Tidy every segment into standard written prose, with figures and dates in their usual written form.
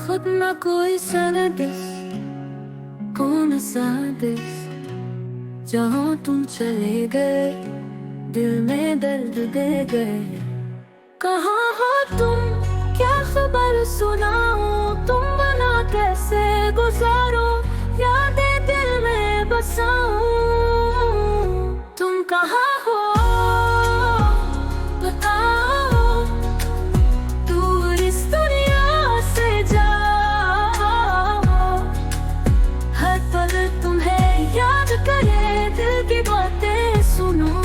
खुद न कोई सरदिस, कौन सा दिस, जहाँ तुम चले गए दिल में दर्द दे गए। कहाँ हो तुम, क्या खबर सुनाओ, तुम बना कैसे गुजारो, यादें दिल में बसाओ। तुम कहाँ हो बताओ, दूर इस दुनिया से जाओ। हर पल तुम्हें याद करे, दिल की बातें सुनो।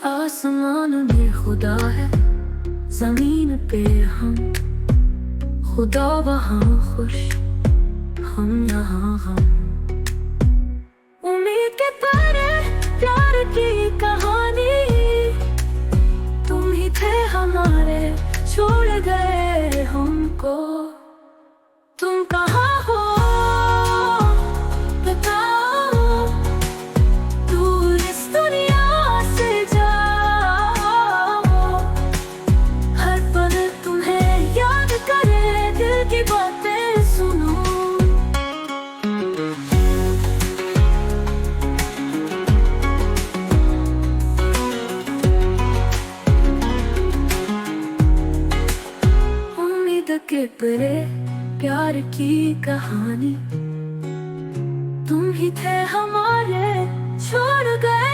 आसमान में खुदा है, जमीन पे हम, खुदा वहाँ खुश, हम यहाँ हम। उम्मीद के तारे, प्यार की कहानी, तुम ही थे हमारे, छोड़ गए हमको। तुम कहाँ हो बताओ, दूर इस दुनिया से जाओ। हर पल तुम्हें याद करे, दिल की बातें सुनो। उम्मीद के परे, प्यार की कहानी, तुम ही थे हमारे, छोड़ गए